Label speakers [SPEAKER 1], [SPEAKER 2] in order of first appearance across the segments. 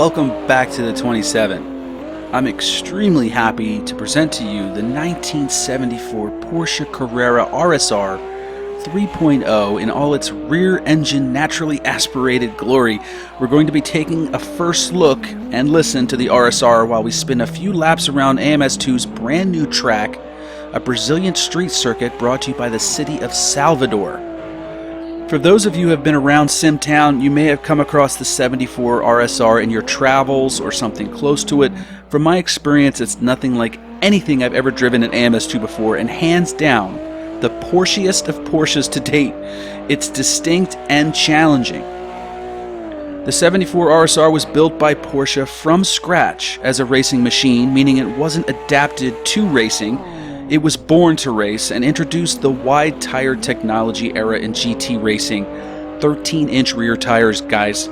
[SPEAKER 1] welcome back to the 27. I'm extremely happy to present to you the 1974 Porsche Carrera RSR 3.0 in all its rear-engine naturally aspirated glory. We're going to be taking a first look and listen to the RSR while we spin a few laps around AMS2's brand new track, a Brazilian street circuit brought to you by the city of Salvador. For those of you who have been around SimTown, you may have come across the 74 RSR in your travels or something close to it. From my experience, it's nothing like anything I've ever driven in AMS2 before, and hands down, the Porschest of Porsches to date. It's distinct and challenging. The 74 RSR was built by Porsche from scratch as a racing machine, meaning it wasn't adapted to racing. It was born to race and introduced the wide tire technology era in GT racing. 13-inch rear tires, guys.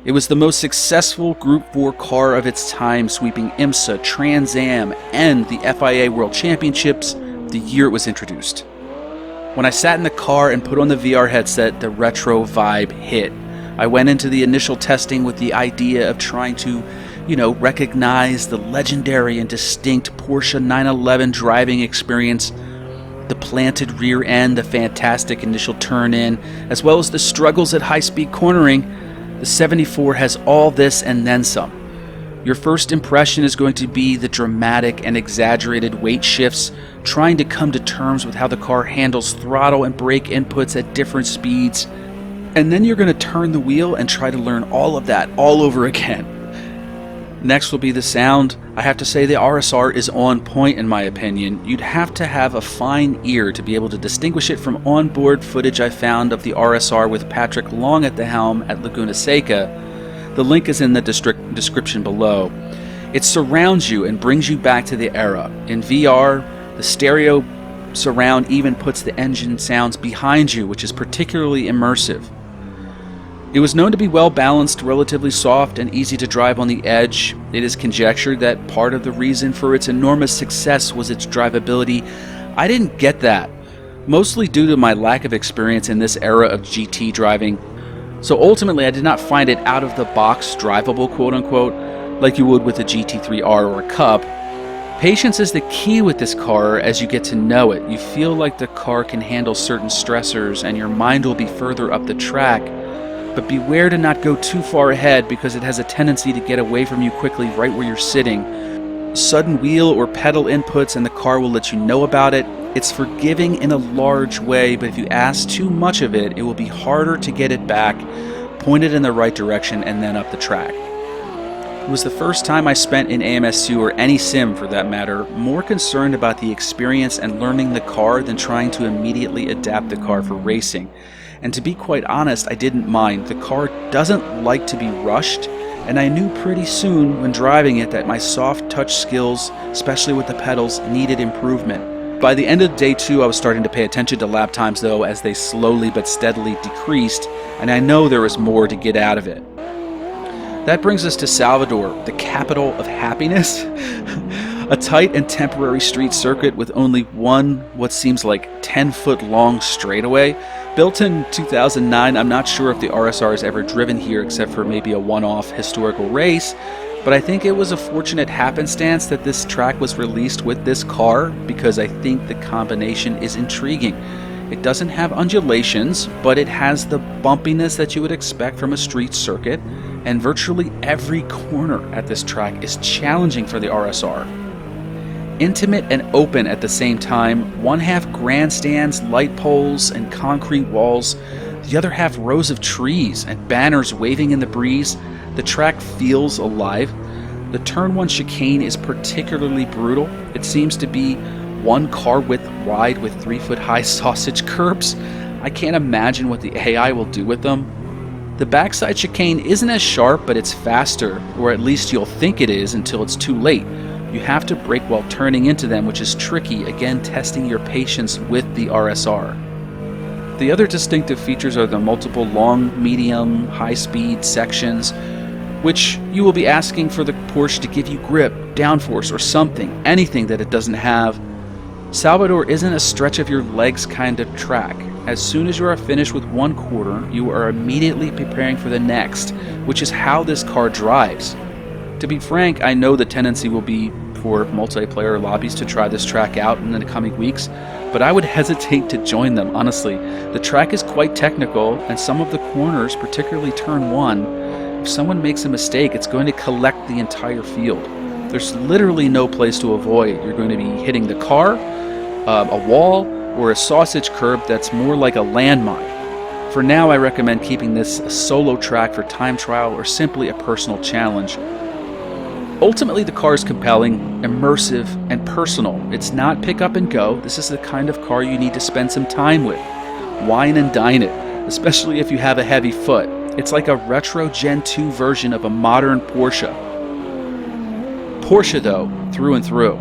[SPEAKER 1] It was the most successful Group 4 car of its time, sweeping IMSA, Trans Am, and the FIA World Championships the year it was introduced. When I sat in the car and put on the VR headset, the retro vibe hit. I went into the initial testing with the idea of trying to recognize the legendary and distinct Porsche 911 driving experience, the planted rear end, the fantastic initial turn-in, as well as the struggles at high-speed cornering. The 74 has all this and then some. Your first impression is going to be the dramatic and exaggerated weight shifts, trying to come to terms with how the car handles throttle and brake inputs at different speeds, and then you're going to turn the wheel and try to learn all of that all over again. Next will be the sound. I have to say the RSR is on point in my opinion. You'd have to have a fine ear to be able to distinguish it from onboard footage I found of the RSR with Patrick Long at the helm at Laguna Seca. The link is in the description below. It surrounds you and brings you back to the era. In VR, the stereo surround even puts the engine sounds behind you, which is particularly immersive. It was known to be well balanced, relatively soft, and easy to drive on the edge. It is conjectured that part of the reason for its enormous success was its drivability. I didn't get that, mostly due to my lack of experience in this era of GT driving. So ultimately, I did not find it out of the box drivable, quote unquote, like you would with a GT3R or a Cup. Patience is the key with this car as you get to know it. You feel like the car can handle certain stressors and your mind will be further up the track. But beware to not go too far ahead because it has a tendency to get away from you quickly right where you're sitting. Sudden wheel or pedal inputs and the car will let you know about it. It's forgiving in a large way, but if you ask too much of it, it will be harder to get it back, pointed in the right direction, and then up the track. It was the first time I spent in AMS2 or any sim for that matter, more concerned about the experience and learning the car than trying to immediately adapt the car for racing. And to be quite honest, I didn't mind. The car doesn't like to be rushed, and I knew pretty soon when driving it that my soft touch skills, especially with the pedals, needed improvement. By the end of day 2, I was starting to pay attention to lap times though, as they slowly but steadily decreased, and I know there was more to get out of it. That brings us to Salvador, the capital of happiness. A tight and temporary street circuit with only one, what seems like 10-foot long straightaway. Built in 2009, I'm not sure if the RSR has ever driven here except for maybe a one-off historical race, but I think it was a fortunate happenstance that this track was released with this car because I think the combination is intriguing. It doesn't have undulations, but it has the bumpiness that you would expect from a street circuit, and virtually every corner at this track is challenging for the RSR. Intimate and open at the same time, one half grandstands, light poles, and concrete walls, the other half rows of trees and banners waving in the breeze. The track feels alive. The turn 1 chicane is particularly brutal. It seems to be one car width wide with 3-foot high sausage curbs. I can't imagine what the AI will do with them. The backside chicane isn't as sharp, but it's faster, or at least you'll think it is until it's too late. You have to brake while turning into them, which is tricky, again testing your patience with the RSR. The other distinctive features are the multiple long, medium, high-speed sections, which you will be asking for the Porsche to give you grip, downforce, or anything that it doesn't have. Salvador isn't a stretch of your legs kind of track. As soon as you are finished with one quarter, you are immediately preparing for the next, which is how this car drives. To be frank, I know the tendency will be for multiplayer lobbies to try this track out in the coming weeks, but I would hesitate to join them, honestly. The track is quite technical, and some of the corners, particularly turn 1, if someone makes a mistake, it's going to collect the entire field. There's literally no place to avoid. You're going to be hitting the car, a wall, or a sausage curb that's more like a landmine. For now, I recommend keeping this a solo track for time trial or simply a personal challenge. Ultimately, the car is compelling, immersive, and personal. It's not pick up and go. This is the kind of car you need to spend some time with. Wine and dine it, especially if you have a heavy foot. It's like a retro Gen 2 version of a modern Porsche. Porsche, though, through and through.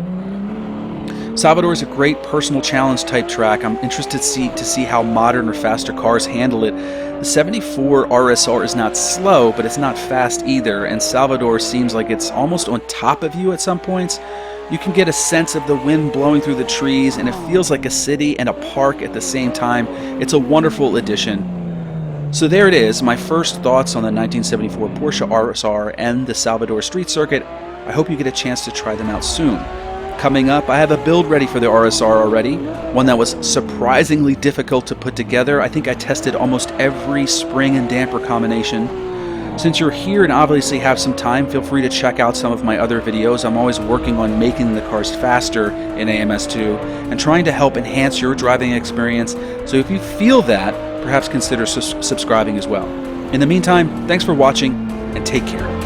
[SPEAKER 1] Salvador is a great personal challenge type track. I'm interested to see how modern or faster cars handle it. The 74 RSR is not slow, but it's not fast either, and Salvador seems like it's almost on top of you at some points. You can get a sense of the wind blowing through the trees, and it feels like a city and a park at the same time. It's a wonderful addition. So there it is, my first thoughts on the 1974 Porsche RSR and the Salvador Street Circuit. I hope you get a chance to try them out soon. Coming up, I have a build ready for the RSR already, one that was surprisingly difficult to put together. I think I tested almost every spring and damper combination. Since you're here and obviously have some time, feel free to check out some of my other videos. I'm always working on making the cars faster in AMS2 and trying to help enhance your driving experience. So if you feel that, perhaps consider subscribing as well. In the meantime, thanks for watching and take care.